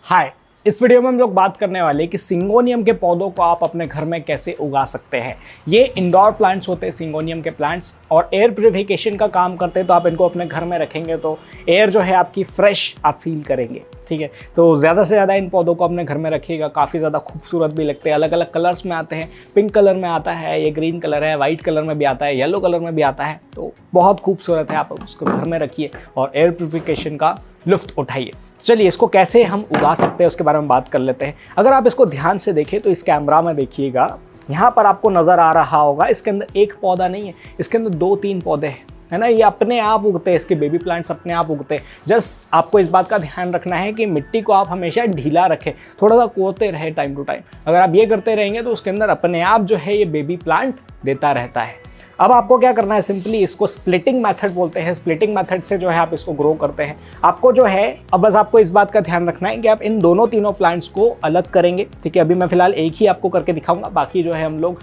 हाय, इस वीडियो में हम लोग बात करने वाले हैं कि सिंगोनियम के पौधों को आप अपने घर में कैसे उगा सकते हैं। ये इंडोर प्लांट्स होते हैं सिंगोनियम के प्लांट्स, और एयर प्यूरिफिकेशन का काम करते हैं। तो आप इनको अपने घर में रखेंगे तो एयर जो है आपकी फ्रेश आप फील करेंगे। ठीक है, तो ज़्यादा से ज़्यादा इन पौधों को अपने घर में रखिएगा। काफ़ी ज़्यादा खूबसूरत भी लगते हैं, अलग अलग कलर्स में आते हैं। पिंक कलर में आता है, ये ग्रीन कलर है, वाइट कलर में भी आता है, येलो कलर में भी आता है। तो बहुत खूबसूरत है, आप उसको घर में रखिए और एयर प्यूरिफिकेशन का लुत्फ उठाइए। चलिए, इसको कैसे हम उगा सकते हैं उसके बारे में बात कर लेते हैं। अगर आप इसको ध्यान से देखें तो इस कैमरा में देखिएगा, यहाँ पर आपको नज़र आ रहा होगा इसके अंदर एक पौधा नहीं है, इसके अंदर 2-3 पौधे हैं, है ना। ये अपने आप उगते हैं, इसके बेबी प्लांट्स अपने आप उगते हैं। जस्ट आपको इस बात का ध्यान रखना है कि मिट्टी को आप हमेशा ढीला रखें, थोड़ा सा कोड़ते रहे टाइम टू टाइम। अगर आप ये करते रहेंगे तो उसके अंदर अपने आप जो है ये बेबी प्लांट देता रहता है। अब आपको क्या करना है, सिंपली इसको स्प्लिटिंग मेथड बोलते हैं। स्प्लिटिंग मेथड से जो है आप इसको ग्रो करते हैं। आपको जो है अब बस आपको इस बात का ध्यान रखना है कि आप इन तीनों प्लांट्स को अलग करेंगे। ठीक है, अभी मैं फिलहाल एक ही आपको करके दिखाऊंगा, बाकी जो है हम लोग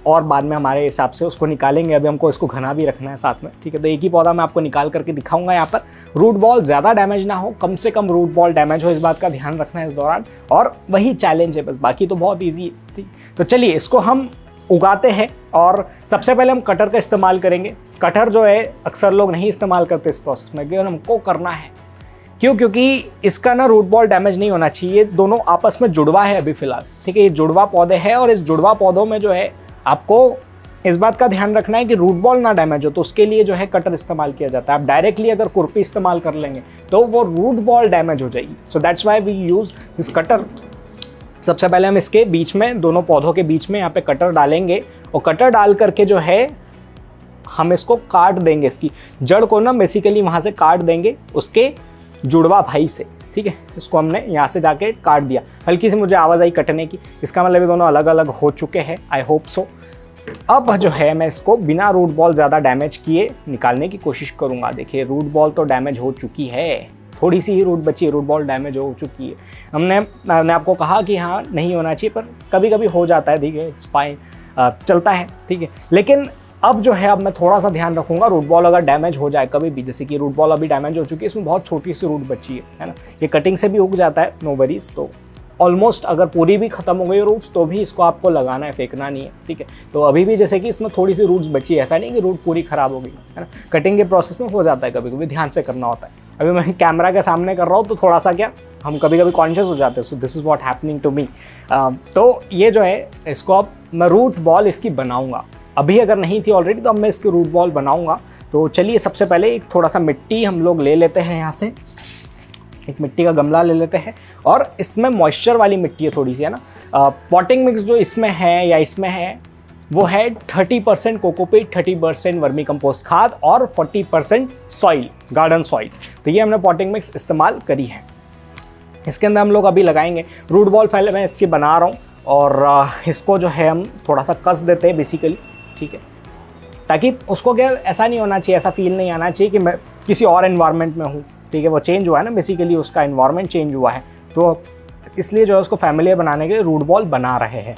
और बाद में हमारे हिसाब से उसको निकालेंगे। अभी हमको इसको घना भी रखना है साथ में। ठीक है, तो एक ही पौधा मैं आपको निकाल करके दिखाऊंगा। यहाँ पर रूट बॉल ज़्यादा डैमेज ना हो, कम से कम रूट बॉल डैमेज हो, इस बात का ध्यान रखना है इस दौरान। और वही चैलेंज है बस, बाकी तो बहुत ईजी है। ठीक, तो चलिए इसको हम उगाते हैं। और सबसे पहले हम कटर का इस्तेमाल करेंगे। कटर जो है अक्सर लोग नहीं इस्तेमाल करते इस प्रोसेस में, लेकिन हमको करना है। क्यों? क्योंकि इसका ना रूट बॉल डैमेज नहीं होना चाहिए। ये दोनों आपस में जुड़वा है अभी फ़िलहाल। ठीक है, ये जुड़वा पौधे हैं और इस जुड़वा पौधों में जो है आपको इस बात का ध्यान रखना है कि रूट बॉल ना डैमेज हो। तो उसके लिए जो है कटर इस्तेमाल किया जाता है। आप डायरेक्टली अगर खुरपी इस्तेमाल कर लेंगे तो वो रूट बॉल डैमेज हो जाएगी। So that's why we use this cutter. सबसे पहले हम इसके बीच में, दोनों पौधों के बीच में यहाँ पे कटर डालेंगे और कटर डाल करके जो है हम इसको काट देंगे। इसकी जड़ को ना बेसिकली वहाँ से काट देंगे, उसके जुड़वा भाई से। ठीक है, इसको हमने यहाँ से जाके काट दिया। हल्की सी मुझे आवाज़ आई कटने की, इसका मतलब ये दोनों अलग अलग हो चुके हैं। I hope so. अब जो है मैं इसको बिना रूट बॉल ज़्यादा डैमेज किए निकालने की कोशिश करूँगा। देखिए, रूट बॉल तो डैमेज हो चुकी है, थोड़ी सी ही रूट बची है, रूट बॉल डैमेज हो चुकी है। मैंने आपको कहा कि हाँ नहीं होना चाहिए, पर कभी कभी हो जाता है। ठीक है, इट्स फाइन, चलता है। ठीक है, लेकिन अब जो है अब मैं थोड़ा सा ध्यान रखूंगा। रूट बॉल अगर डैमेज हो जाए कभी भी, जैसे कि रूट बॉल अभी डैमेज हो चुकी है, इसमें बहुत छोटी सी रूट बची है ना। ये कटिंग से भी उग जाता है, नो वरीज। तो ऑलमोस्ट अगर पूरी भी खत्म हो गई रूट्स तो भी इसको आपको लगाना है, फेंकना नहीं है। ठीक है, तो अभी भी जैसे कि इसमें थोड़ी सी रूट्स बची है, ऐसा नहीं कि रूट पूरी खराब हो गई है ना। कटिंग के प्रोसेस में हो जाता है, कभी कभी ध्यान से करना होता है। अभी मैं कैमरा के सामने कर रहा हूँ तो थोड़ा सा क्या हम कभी कभी कॉन्शियस हो जाते हैं। So this is what happening to me. तो ये जो है इसको अब मैं रूट बॉल इसकी बनाऊँगा। अभी अगर नहीं थी ऑलरेडी तो अब मैं इसकी रूट बॉल बनाऊँगा। तो चलिए सबसे पहले एक थोड़ा सा मिट्टी हम लोग ले लेते हैं। यहाँ से एक मिट्टी का गमला ले लेते हैं और इसमें मॉइस्चर वाली मिट्टी है थोड़ी सी, है ना। पॉटिंग मिक्स जो इसमें है या इसमें है वो है 30% कोकोपीट, 30% वर्मी कंपोस्ट खाद और 40% सॉइल, गार्डन सॉइल। तो ये हमने पॉटिंग मिक्स इस्तेमाल करी है। इसके अंदर हम लोग अभी लगाएंगे रूट बॉल। पहले मैं इसकी बना रहा हूँ और इसको जो है हम थोड़ा सा कस देते हैं बेसिकली। ठीक है, ताकि उसको क्या ऐसा नहीं होना चाहिए, ऐसा फील नहीं आना चाहिए कि मैं किसी और एनवायरनमेंट में हूँ। ठीक है, वो चेंज हुआ है ना, बेसिकली उसका एनवायरनमेंट चेंज हुआ है। तो इसलिए जो है उसको फैमिलियर बनाने के लिए रूट बॉल बना रहे हैं।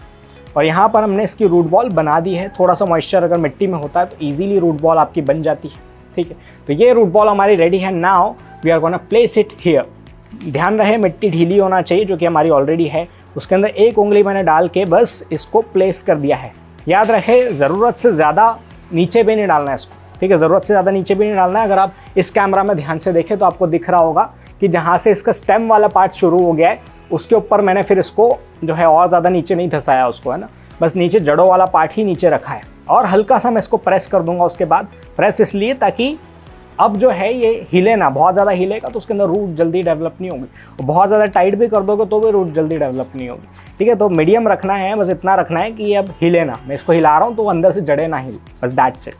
और यहाँ पर हमने इसकी रूट बॉल बना दी है। थोड़ा सा मॉइस्चर अगर मिट्टी में होता है तो ईजिली रूट बॉल आपकी बन जाती है। ठीक है, तो ये रूट बॉल हमारी रेडी है। Now we are gonna place it here. ध्यान रहे मिट्टी ढीली होना चाहिए, जो कि हमारी ऑलरेडी है। उसके अंदर एक उंगली मैंने डाल के बस इसको प्लेस कर दिया है। याद रहे, ज़रूरत से ज़्यादा नीचे भी नहीं डालना है इसको। ठीक है, ज़रूरत से ज़्यादा नीचे भी नहीं डालना है। अगर आप इस कैमरा में ध्यान से देखें तो आपको दिख रहा होगा कि जहाँ से इसका स्टेम वाला पार्ट शुरू हो गया है उसके ऊपर मैंने फिर इसको जो है और ज़्यादा नीचे नहीं धंसाया उसको, है ना। बस नीचे जड़ों वाला पार्ट ही नीचे रखा है और हल्का सा मैं इसको प्रेस कर दूंगा। उसके बाद प्रेस इसलिए ताकि अब जो है ये हिले ना। बहुत ज़्यादा हिलेगा तो उसके अंदर रूट जल्दी डेवलप नहीं होगी, और बहुत ज़्यादा टाइट भी कर दोगे तो भी रूट जल्दी डेवलप नहीं होगी। ठीक है, तो मीडियम रखना है, बस इतना रखना है कि ये अब हिले ना। मैं इसको हिला रहा हूँ तो अंदर से जड़े ना हिले, बस दैट्स इट।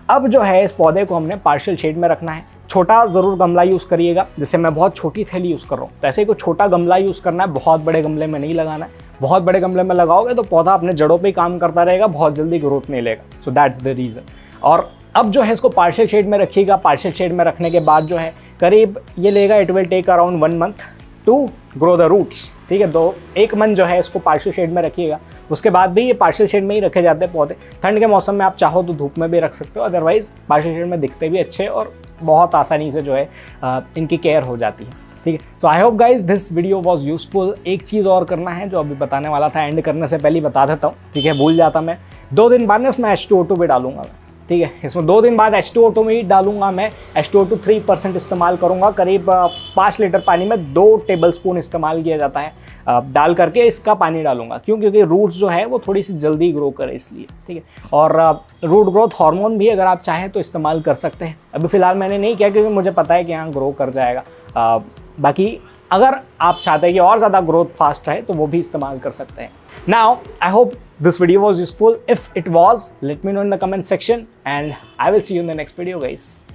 अब जो है इस पौधे को हमने पार्शियल शेड में रखना है। छोटा ज़रूर गमला यूज़ करिएगा, जैसे मैं बहुत छोटी थैली यूज़ कर रहा हूँ तो ऐसे ही कोई छोटा गमला यूज़ करना है। बहुत बड़े गमले में नहीं लगाना है। बहुत बड़े गमले में लगाओगे तो पौधा अपने जड़ों पे ही काम करता रहेगा, बहुत जल्दी ग्रोथ नहीं लेगा। So that's the reason. और अब जो है इसको पार्शियल शेड में रखिएगा। पार्शियल शेड में रखने के बाद जो है करीब ये लेगा, it will take around 1 month to grow the roots. ठीक है, तो 1 मंथ जो है इसको पार्शियल शेड में रखिएगा। उसके बाद भी ये पार्शियल शेड में ही रखे जाते हैं पौधे। ठंड के मौसम में आप चाहो तो धूप में भी रख सकते हो, अदरवाइज पार्शियल शेड में दिखते भी अच्छे और बहुत आसानी से जो है इनकी केयर हो जाती है। ठीक है। So I hope guys this video was useful. एक चीज़ और करना है जो अभी बताने वाला था, एंड करने से पहले ही बता देता हूँ, ठीक है, भूल जाता मैं। 2 दिन बाद में इसमें H2O2 भी डालूंगा मैं, ठीक है। इसमें 2 दिन बाद H2O2 में ही डालूंगा मैं। H2O2 3% इस्तेमाल करूंगा। करीब 5 लीटर पानी में 2 टेबलस्पून इस्तेमाल किया जाता है। डाल करके इसका पानी डालूंगा, क्यों? क्योंकि रूट्स जो है वो थोड़ी सी जल्दी ग्रो करे इसलिए, ठीक है। और रूट ग्रोथ हार्मोन भी अगर आप चाहें तो इस्तेमाल कर सकते हैं। अभी फ़िलहाल मैंने नहीं किया क्योंकि मुझे पता है कि यहाँ ग्रो कर जाएगा। बाकी अगर आप चाहते हैं कि और ज़्यादा ग्रोथ फास्ट रहे तो वो भी इस्तेमाल कर सकते हैं। Now, I hope this video was useful. If it was, let me know in the comment section and I will see you in the next video, guys.